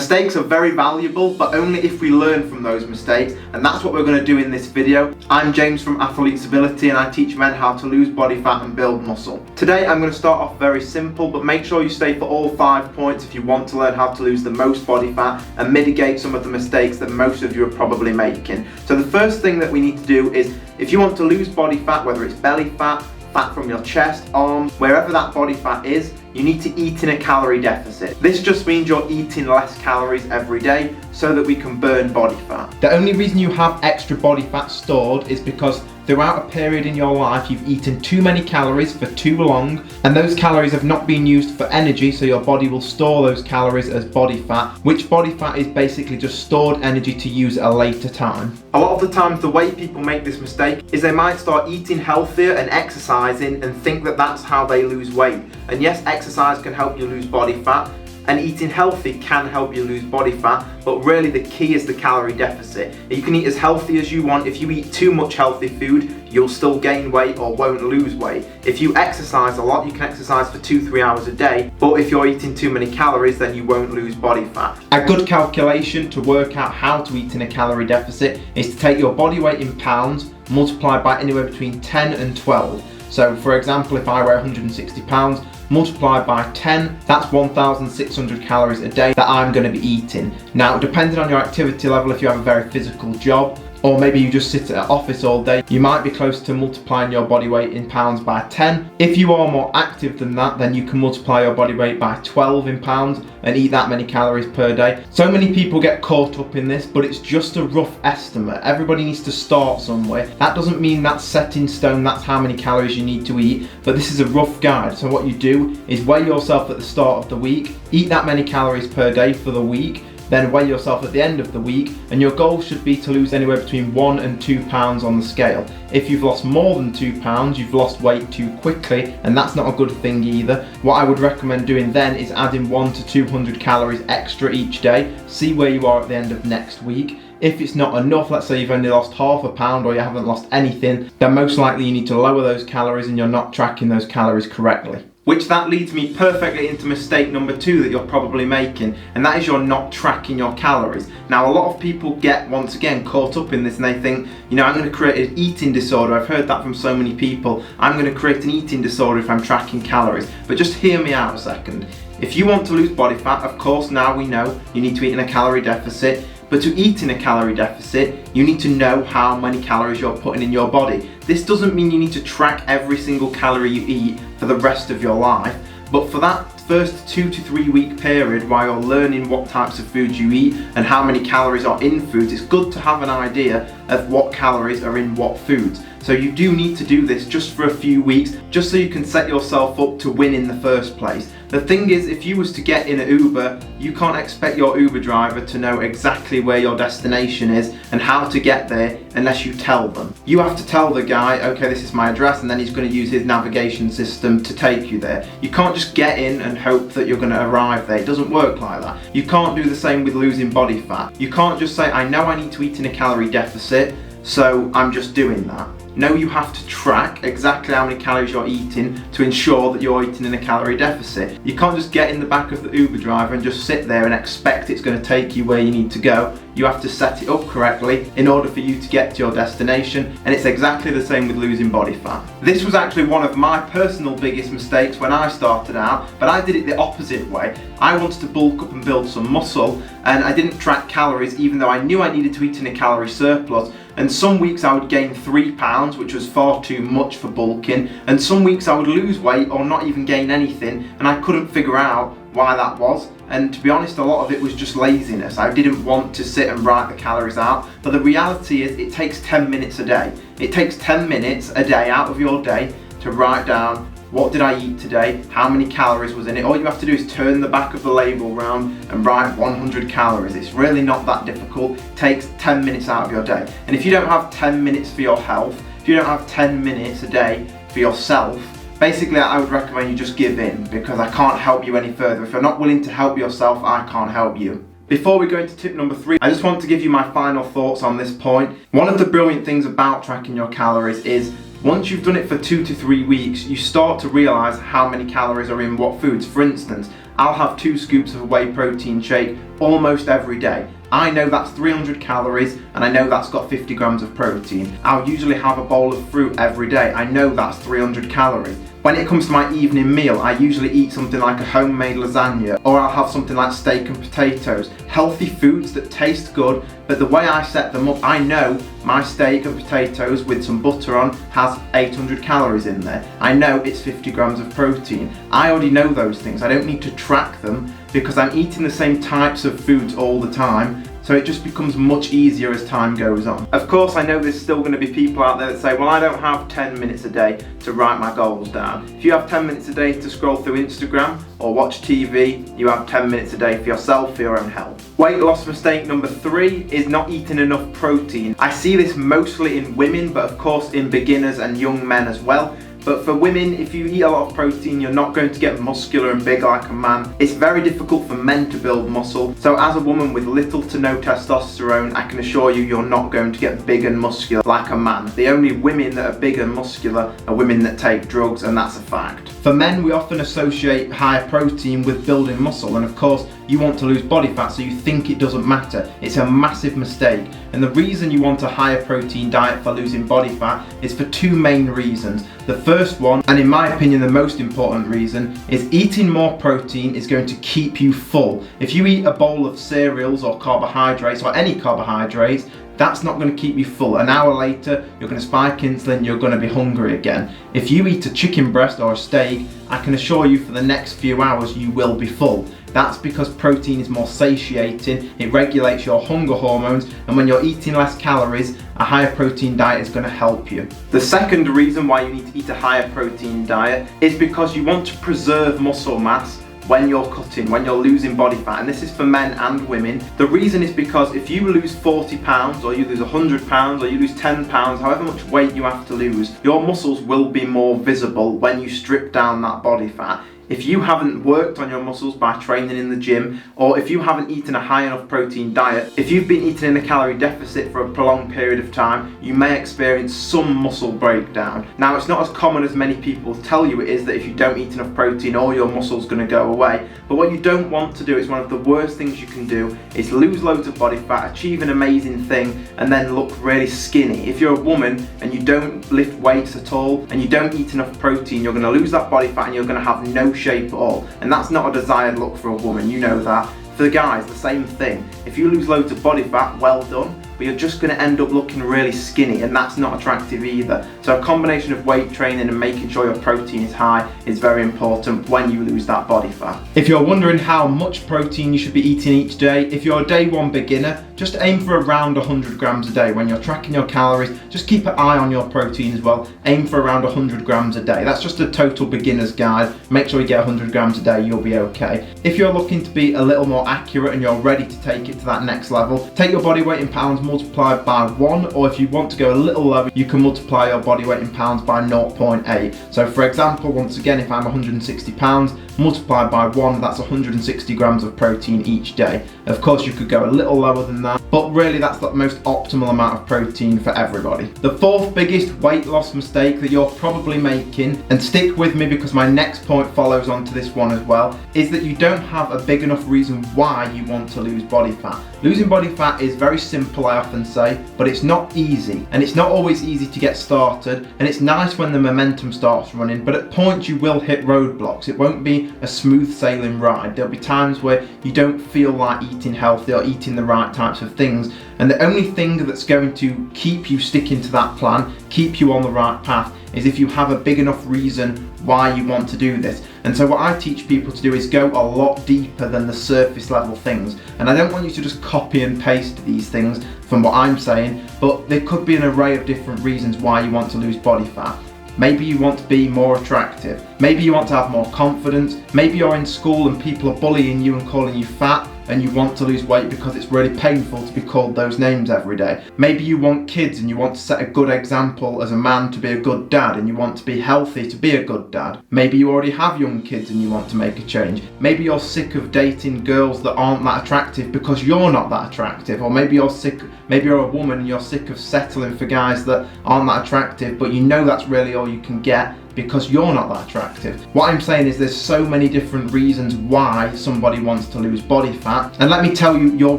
Mistakes are very valuable, but only if we learn from those mistakes, and that's what we're going to do in this video. I'm James from Athletes Ability, and I teach men how to lose body fat and build muscle. Today I'm going to start off very simple, but make sure you stay for all 5 points if you want to learn how to lose the most body fat and mitigate some of the mistakes that most of you are probably making. So the first thing that we need to do is, if you want to lose body fat, whether it's belly fat, fat from your chest, arms, wherever that body fat is, you need to eat in a calorie deficit. This just means you're eating less calories every day so that we can burn body fat. The only reason you have extra body fat stored is because throughout a period in your life you've eaten too many calories for too long, and those calories have not been used for energy, so your body will store those calories as body fat, which body fat is basically just stored energy to use at a later time. A lot of the times the way people make this mistake is they might start eating healthier and exercising and think that that's how they lose weight. And yes, exercise can help you lose body fat, and eating healthy can help you lose body fat, but really the key is the calorie deficit. You can eat as healthy as you want. If you eat too much healthy food, you'll still gain weight or won't lose weight. If you exercise a lot, you can exercise for 2-3 hours a day, but if you're eating too many calories, then you won't lose body fat. A good calculation to work out how to eat in a calorie deficit is to take your body weight in pounds, multiplied by anywhere between 10 and 12. So for example, if I weigh 160 pounds, multiplied by 10, that's 1,600 calories a day that I'm going to be eating. Now, depending on your activity level, if you have a very physical job, or maybe you just sit at an office all day, you might be close to multiplying your body weight in pounds by 10. If you are more active than that, then you can multiply your body weight by 12 in pounds and eat that many calories per day. So many people get caught up in this, but it's just a rough estimate. Everybody needs to start somewhere. That doesn't mean that's set in stone, that's how many calories you need to eat, but this is a rough guide. So what you do is weigh yourself at the start of the week, eat that many calories per day for the week, then weigh yourself at the end of the week, and your goal should be to lose anywhere between 1 and 2 pounds on the scale. If you've lost more than 2 pounds, you've lost weight too quickly, and that's not a good thing either. What I would recommend doing then is adding 100 to 200 calories extra each day. See where you are at the end of next week. If it's not enough, let's say you've only lost half a pound or you haven't lost anything, then most likely you need to lower those calories and you're not tracking those calories correctly. Which that leads me perfectly into mistake number 2 that you're probably making, and that is you're not tracking your calories. Now, a lot of people get, once again, caught up in this and they think, you know, I'm going to create an eating disorder. I've heard that from so many people. I'm going to create an eating disorder if I'm tracking calories. But just hear me out a second. If you want to lose body fat, of course, now we know you need to eat in a calorie deficit. But to eat in a calorie deficit, you need to know how many calories you're putting in your body. This doesn't mean you need to track every single calorie you eat for the rest of your life, but for that first 2 to 3 week period while you're learning what types of foods you eat and how many calories are in foods, it's good to have an idea of what calories are in what foods. So you do need to do this just for a few weeks, just so you can set yourself up to win in the first place. The thing is, if you was to get in an Uber, you can't expect your Uber driver to know exactly where your destination is and how to get there unless you tell them. You have to tell the guy, okay, this is my address, and then he's going to use his navigation system to take you there. You can't just get in and hope that you're going to arrive there. It doesn't work like that. You can't do the same with losing body fat. You can't just say, I know I need to eat in a calorie deficit, so I'm just doing that. No, you have to track exactly how many calories you're eating to ensure that you're eating in a calorie deficit. You can't just get in the back of the Uber driver and just sit there and expect it's going to take you where you need to go. You have to set it up correctly in order for you to get to your destination, and it's exactly the same with losing body fat. This was actually one of my personal biggest mistakes when I started out, but I did it the opposite way. I wanted to bulk up and build some muscle, and I didn't track calories even though I knew I needed to eat in a calorie surplus. And some weeks I would gain 3 pounds, which was far too much for bulking, and some weeks I would lose weight or not even gain anything, and I couldn't figure out why that was. And to be honest, a lot of it was just laziness. I didn't want to sit and write the calories out, but the reality is it takes 10 minutes a day. It takes 10 minutes a day out of your day to write down, what did I eat today? How many calories was in it? All you have to do is turn the back of the label round and write 100 calories. It's really not that difficult. It takes 10 minutes out of your day. And if you don't have 10 minutes for your health, if you don't have 10 minutes a day for yourself, basically I would recommend you just give in, because I can't help you any further. If you're not willing to help yourself, I can't help you. Before we go into tip number 3, I just want to give you my final thoughts on this point. One of the brilliant things about tracking your calories is Once you've done it for 2 to 3 weeks, you start to realise how many calories are in what foods. For instance, I'll have 2 scoops of a whey protein shake almost every day. I know that's 300 calories and I know that's got 50 grams of protein. I'll usually have a bowl of fruit every day. I know that's 300 calories. When it comes to my evening meal, I usually eat something like a homemade lasagna, or I'll have something like steak and potatoes. Healthy foods that taste good, but the way I set them up, I know my steak and potatoes with some butter on has 800 calories in there. I know it's 50 grams of protein. I already know those things. I don't need to track them because I'm eating the same types of foods all the time. So it just becomes much easier as time goes on. Of course, I know there's still going to be people out there that say, well, I don't have 10 minutes a day to write my goals down. If you have 10 minutes a day to scroll through Instagram or watch TV, you have 10 minutes a day for yourself, for your own health. Weight loss mistake number 3 is not eating enough protein. I see this mostly in women, but of course in beginners and young men as well. But for women, if you eat a lot of protein, you're not going to get muscular and big like a man. It's very difficult for men to build muscle. So as a woman with little to no testosterone, I can assure you, you're not going to get big and muscular like a man. The only women that are big and muscular are women that take drugs, and that's a fact. For men, we often associate higher protein with building muscle, and of course, you want to lose body fat, so you think it doesn't matter. It's a massive mistake. And the reason you want a higher protein diet for losing body fat is for 2 main reasons. The first one, and in my opinion the most important reason, is eating more protein is going to keep you full. If you eat a bowl of cereals or carbohydrates or any carbohydrates, that's not going to keep you full. An hour later, you're going to spike insulin, you're going to be hungry again. If you eat a chicken breast or a steak, I can assure you for the next few hours you will be full. That's because protein is more satiating, it regulates your hunger hormones, and when you're eating less calories, a higher protein diet is going to help you. The second reason why you need to eat a higher protein diet is because you want to preserve muscle mass when you're cutting, when you're losing body fat, and this is for men and women. The reason is because if you lose 40 pounds or you lose 100 pounds or you lose 10 pounds, however much weight you have to lose, your muscles will be more visible when you strip down that body fat. If you haven't worked on your muscles by training in the gym, or if you haven't eaten a high enough protein diet, if you've been eating in a calorie deficit for a prolonged period of time, you may experience some muscle breakdown. Now, it's not as common as many people tell you it is, that if you don't eat enough protein, all your muscle's going to go away. But what you don't want to do, is one of the worst things you can do, is lose loads of body fat, achieve an amazing thing, and then look really skinny. If you're a woman and you don't lift weights at all, and you don't eat enough protein, you're going to lose that body fat and you're going to have no shape at all, and that's not a desired look for a woman, you know that. For the guys, the same thing. If you lose loads of body fat, well done, but you're just going to end up looking really skinny, and that's not attractive either. So a combination of weight training and making sure your protein is high is very important when you lose that body fat. If you're wondering how much protein you should be eating each day, if you're a day 1 beginner, just aim for around 100 grams a day. When you're tracking your calories, just keep an eye on your protein as well. Aim for around 100 grams a day. That's just a total beginner's guide. Make sure you get 100 grams a day, you'll be okay. If you're looking to be a little more accurate and you're ready to take it to that next level, take your body weight in pounds multiplied by 1, or if you want to go a little lower, you can multiply your body weight in pounds by 0.8. So for example, once again, if I'm 160 pounds, multiplied by 1, that's 160 grams of protein each day. Of course, you could go a little lower than that, but really that's the most optimal amount of protein for everybody. The 4th biggest weight loss mistake that you're probably making, and stick with me because my next point follows on to this one as well, is that you don't have a big enough reason why you want to lose body fat. Losing body fat is very simple, I often say, but it's not easy, and it's not always easy to get started, and it's nice when the momentum starts running, but at points you will hit roadblocks. It won't be a smooth sailing ride. There'll be times where you don't feel like eating healthy or eating the right types of things, and the only thing that's going to keep you sticking to that plan, keep you on the right path, is if you have a big enough reason why you want to do this. And so what I teach people to do is go a lot deeper than the surface level things. And I don't want you to just copy and paste these things from what I'm saying, but there could be an array of different reasons why you want to lose body fat. Maybe you want to be more attractive. Maybe you want to have more confidence. Maybe you're in school and people are bullying you and calling you fat, and you want to lose weight because it's really painful to be called those names every day. Maybe you want kids and you want to set a good example as a man to be a good dad, and you want to be healthy to be a good dad. Maybe you already have young kids and you want to make a change. Maybe you're sick of dating girls that aren't that attractive because you're not that attractive. Or maybe you're a woman and you're sick of settling for guys that aren't that attractive, but you know that's really all you can get because you're not that attractive. What I'm saying is there's so many different reasons why somebody wants to lose body fat, and let me tell you, your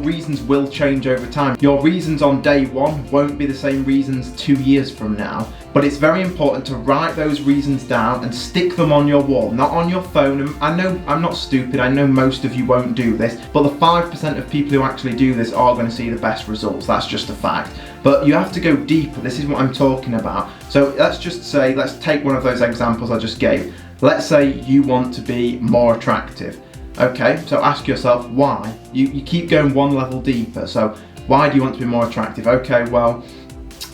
reasons will change over time. Your reasons on day one won't be the same reasons 2 years from now, but it's very important to write those reasons down and stick them on your wall, not on your phone. And I know I'm not stupid, I know most of you won't do this, but the 5% of people who actually do this are going to see the best results. That's just a fact. But you have to go deeper. This is what I'm talking about. So let's just say, let's take one of those examples I just gave. Let's say you want to be more attractive. Okay, so ask yourself why. You keep going one level deeper. So why do you want to be more attractive? Okay, well,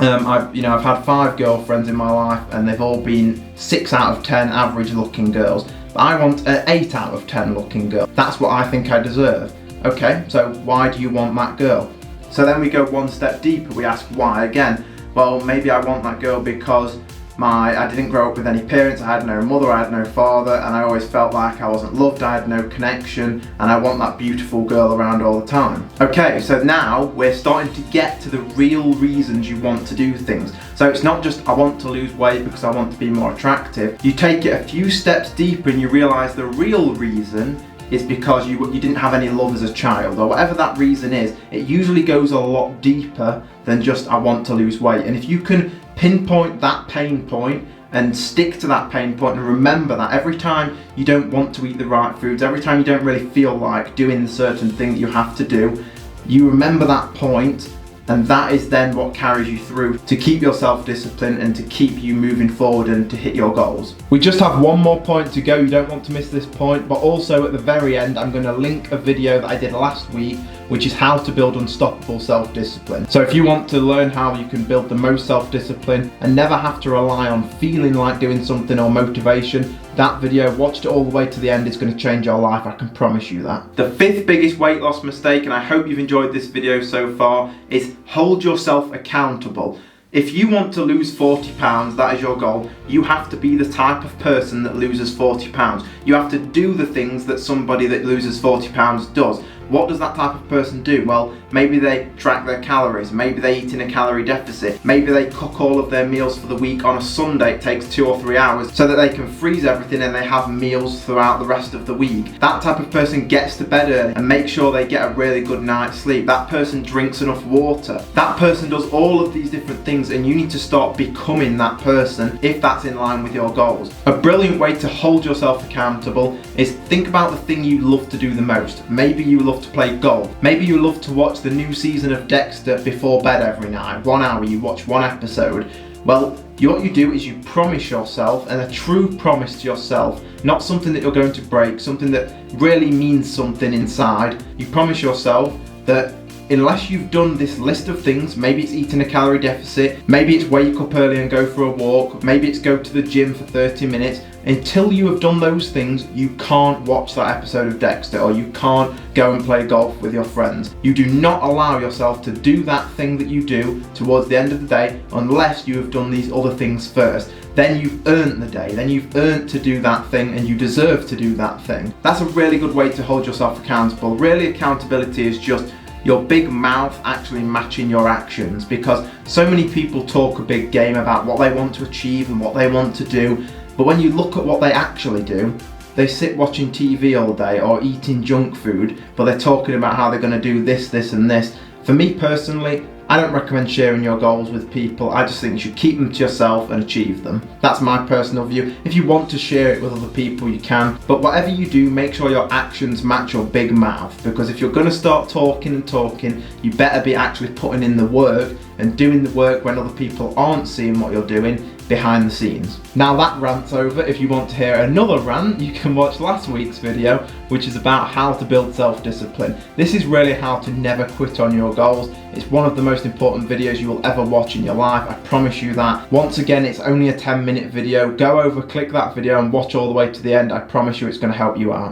I've had 5 girlfriends in my life and they've all been 6 out of 10 average looking girls. But I want an 8 out of 10 looking girl. That's what I think I deserve. Okay, so why do you want that girl? So then we go one step deeper, we ask why again. Well, maybe I want that girl because I didn't grow up with any parents, I had no mother, I had no father, and I always felt like I wasn't loved, I had no connection, and I want that beautiful girl around all the time. Okay, so now we're starting to get to the real reasons you want to do things. So it's not just I want to lose weight because I want to be more attractive. You take it a few steps deeper and you realise the real reason is because you didn't have any love as a child, or whatever that reason is. It usually goes a lot deeper than just I want to lose weight. And if you can pinpoint that pain point and stick to that pain point and remember that every time you don't want to eat the right foods, every time you don't really feel like doing the certain thing that you have to do, you remember that point, and that is then what carries you through to keep your self-discipline and to keep you moving forward and to hit your goals. We just have one more point to go, you don't want to miss this point, but also at the very end I'm going to link a video that I did last week, which is how to build unstoppable self-discipline. So if you want to learn how you can build the most self-discipline and never have to rely on feeling like doing something or motivation, that video, watched it all the way to the end, is going to change your life, I can promise you that. The 5th biggest weight loss mistake, and I hope you've enjoyed this video so far, is hold yourself accountable. If you want to lose 40 pounds, that is your goal, you have to be the type of person that loses 40 pounds. You have to do the things that somebody that loses 40 pounds does. What does that type of person do? Well, maybe they track their calories, maybe they eat in a calorie deficit, maybe they cook all of their meals for the week on a Sunday, it takes 2 or 3 hours, so that they can freeze everything and they have meals throughout the rest of the week. That type of person gets to bed early and makes sure they get a really good night's sleep. That person drinks enough water. That person does all of these different things, and you need to start becoming that person if that's in line with your goals. A brilliant way to hold yourself accountable is think about the thing you love to do the most. Maybe you love to play golf. Maybe you love to watch the new season of Dexter before bed every night. 1 hour, you watch 1 episode. Well, what you do is you promise yourself, and a true promise to yourself, not something that you're going to break, something that really means something inside. You promise yourself that unless you've done this list of things, maybe it's eating a calorie deficit, maybe it's wake up early and go for a walk, maybe it's go to the gym for 30 minutes, until you have done those things, you can't watch that episode of Dexter, or you can't go and play golf with your friends. You do not allow yourself to do that thing that you do towards the end of the day unless you have done these other things first. Then you've earned the day, then you've earned to do that thing, and you deserve to do that thing. That's a really good way to hold yourself accountable. Really, accountability is just your big mouth actually matching your actions, because so many people talk a big game about what they want to achieve and what they want to do, but when you look at what they actually do, they sit watching TV all day or eating junk food, but they're talking about how they're going to do this, this and this. For me personally, I don't recommend sharing your goals with people. I just think you should keep them to yourself and achieve them. That's my personal view. If you want to share it with other people, you can. But whatever you do, make sure your actions match your big mouth. Because if you're going to start talking and talking, you better be actually putting in the work and doing the work when other people aren't seeing what you're doing behind the scenes. Now that rant's over. If you want to hear another rant, you can watch last week's video, which is about how to build self-discipline. This is really how to never quit on your goals. It's one of the most important videos you will ever watch in your life, I promise you that. Once again, it's only a 10-minute video. Go over, click that video and watch all the way to the end. I promise you it's going to help you out.